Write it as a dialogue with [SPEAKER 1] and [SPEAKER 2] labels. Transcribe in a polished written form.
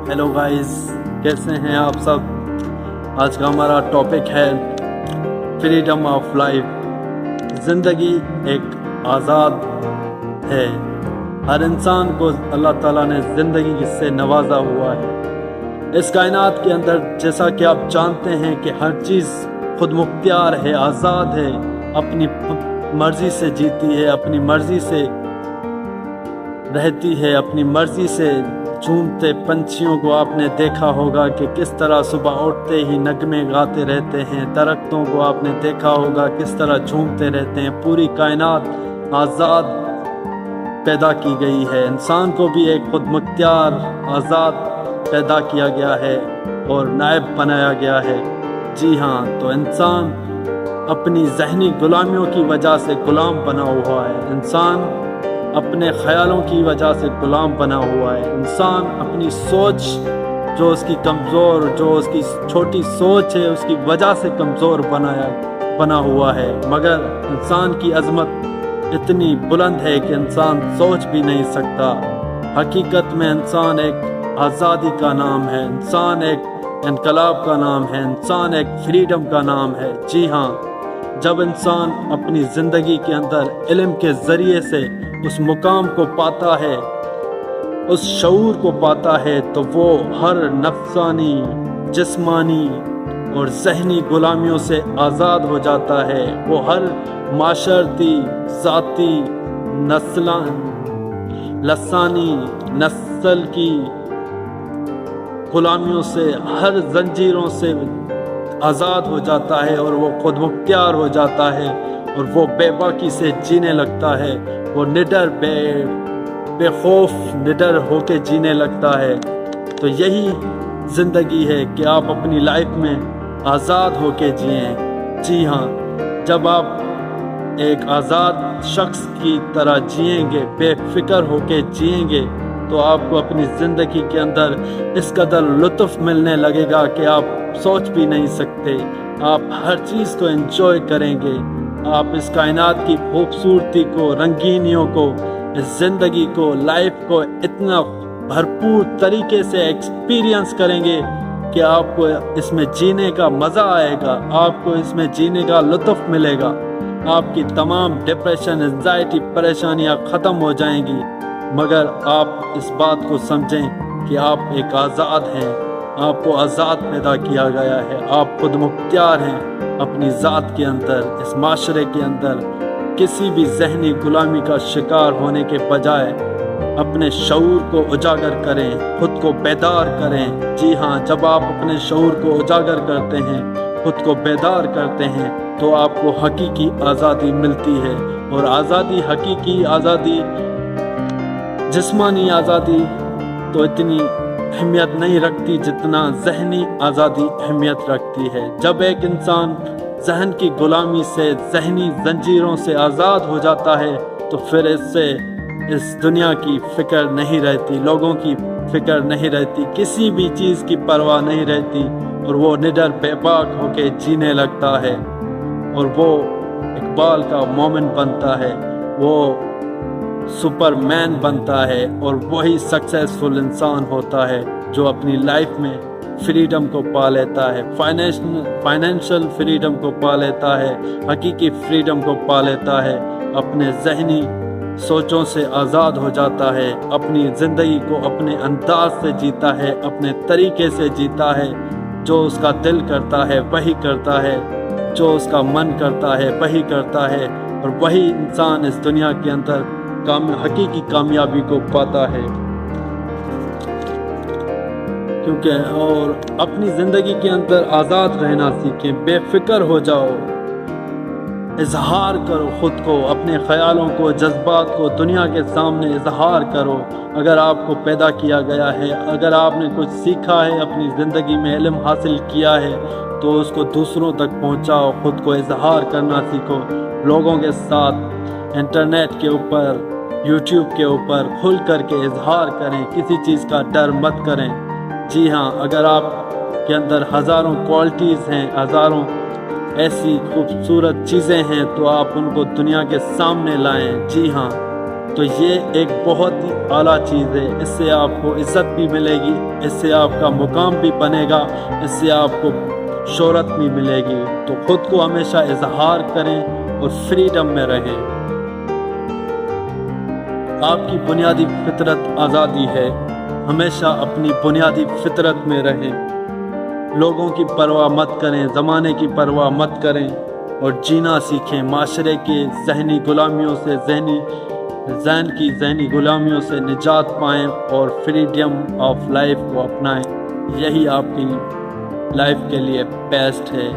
[SPEAKER 1] Hello guys, कैसे हैं आप सब। आज का हमारा टॉपिक है फ्रीडम ऑफ लाइफ। ज़िंदगी एक आज़ाद है। हर इंसान को अल्लाह ताला ने ज़िंदगी से नवाजा हुआ है। इस कायनात के अंदर जैसा कि आप जानते हैं कि हर चीज़ खुद मुख्तियार है, आज़ाद है, अपनी मर्ज़ी से जीती है, अपनी मर्ज़ी से रहती है, अपनी मर्ज़ी से झूमते पंछियों को आपने देखा होगा कि किस तरह सुबह उठते ही नगमे गाते रहते हैं। दरख्तों को आपने देखा होगा किस तरह झूमते रहते हैं। पूरी कायनात आज़ाद पैदा की गई है। इंसान को भी एक खुद मुख्तियार आज़ाद पैदा किया गया है और नायब बनाया गया है। जी हाँ, तो इंसान अपनी ज़हनी गुलामियों की वजह से गुलाम बना हुआ है। इंसान अपने ख़यालों की वजह से गुलाम बना हुआ है। इंसान अपनी सोच जो उसकी कमज़ोर, जो उसकी छोटी सोच है, उसकी वजह से कमज़ोर बना हुआ है। मगर इंसान की अज़मत इतनी बुलंद है कि इंसान सोच भी नहीं सकता। हकीकत में इंसान एक आज़ादी का नाम है, इंसान एक इनकलाब का नाम है, इंसान एक फ्रीडम का नाम है। जी हाँ, जब इंसान अपनी ज़िंदगी के अंदर इल्म के ज़रिए से उस मुकाम को पाता है, उस शऊर को पाता है, तो वो हर नफ्सानी, जिस्मानी और ज़हनी गुलामियों से आज़ाद हो जाता है। वो हर माशरती, ज़ाती, लसानी नस्ल की गुलामियों से, हर जंजीरों से आज़ाद हो जाता है और वो खुद मुख्तियार हो जाता है और वो बेबाकी से जीने लगता है। वो निडर बेखौफ निडर होके जीने लगता है। तो यही ज़िंदगी है कि आप अपनी लाइफ में आज़ाद होके जिएं। जी हाँ, जब आप एक आज़ाद शख्स की तरह जिएंगे, बेफिक्र होके जिएंगे, तो आपको अपनी ज़िंदगी के अंदर इस कदर लुत्फ़ मिलने लगेगा कि आप सोच भी नहीं सकते। आप हर चीज़ को एंजॉय करेंगे। आप इस कायनात की खूबसूरती को, रंगीनियों को, इस ज़िंदगी को, लाइफ को इतना भरपूर तरीके से एक्सपीरियंस करेंगे कि आपको इसमें जीने का मज़ा आएगा, आपको इसमें जीने का लुत्फ़ मिलेगा। आपकी तमाम डिप्रेशन, एंजाइटी, परेशानियां ख़त्म हो जाएंगी। मगर आप इस बात को समझें कि आप एक आज़ाद हैं, आपको आज़ाद पैदा किया गया है। आप खुद मुख्तियार हैं अपनी ज़ात के अंदर, इस माशरे के अंदर। किसी भी ज़हनी गुलामी का शिकार होने के बजाय अपने शऊर को उजागर करें, खुद को बेदार करें। जी हाँ, जब आप अपने शऊर को उजागर करते हैं, खुद को बेदार करते हैं, तो आपको हकीकी आज़ादी मिलती है। और आज़ादी, हकीकी आज़ादी, जिस्मानी आज़ादी तो इतनी अहमियत नहीं रखती जितना ज़हनी आज़ादी अहमियत रखती है। जब एक इंसान ज़हन की गुलामी से, ज़हनी जंजीरों से आज़ाद हो जाता है, तो फिर इससे इस दुनिया की फ़िक्र नहीं रहती, लोगों की फ़िक्र नहीं रहती, किसी भी चीज़ की परवाह नहीं रहती, और वो निडर बेबाक होके जीने लगता है और वो इकबाल का मोमिन बनता है, वो सुपरमैन बनता है और वही सक्सेसफुल इंसान होता है जो अपनी लाइफ में फ्रीडम को पा लेता है, फाइनेंशियल फ्रीडम को पा लेता है, हकीकी फ्रीडम को पा लेता है, अपने ज़हनी सोचों से आज़ाद हो जाता है, अपनी ज़िंदगी को अपने अंदाज से जीता है, अपने तरीके से जीता है। जो उसका दिल करता है वही करता है, जो उसका मन करता है वही करता है, और वही इंसान इस दुनिया के अंदर हकीकी कामयाबी को पाता है। क्योंकि और अपनी ज़िंदगी के अंदर आज़ाद रहना सीखें, बेफिक्र हो जाओ, इजहार करो खुद को, अपने ख़यालों को, जज्बात को दुनिया के सामने इजहार करो। अगर आपको पैदा किया गया है, अगर आपने कुछ सीखा है, अपनी ज़िंदगी में इल्म हासिल किया है, तो उसको दूसरों तक पहुंचाओ, खुद को इजहार करना सीखो। लोगों के साथ इंटरनेट के ऊपर, यूट्यूब के ऊपर खुल करके इजहार करें, किसी चीज़ का डर मत करें। जी हाँ, अगर आप के अंदर हज़ारों क्वालिटीज़ हैं, हज़ारों ऐसी खूबसूरत चीज़ें हैं, तो आप उनको दुनिया के सामने लाएं। जी हाँ, تو یہ ایک بہت ہی اعلیٰ چیز ہے. اس سے آپ کو عزت بھی ملے گی, اس سے آپ کا مقام بھی بنے گا, اس سے آپ کو شہرت بھی ملے گی. تو خود کو ہمیشہ اظہار کریں اور فریڈم میں رہیں. آپ کی بنیادی فطرت آزادی ہے. ہمیشہ اپنی بنیادی فطرت میں رہیں. لوگوں کی پرواہ مت کریں, زمانے کی پرواہ مت کریں اور جینا سیکھیں. معاشرے کے ذہنی غلامیوں سے ذہن کی ذہنی غلامیوں سے نجات پائیں اور فریڈم آف لائف کو اپنائیں. یہی آپ کی لائف کے لیے بیسٹ ہے.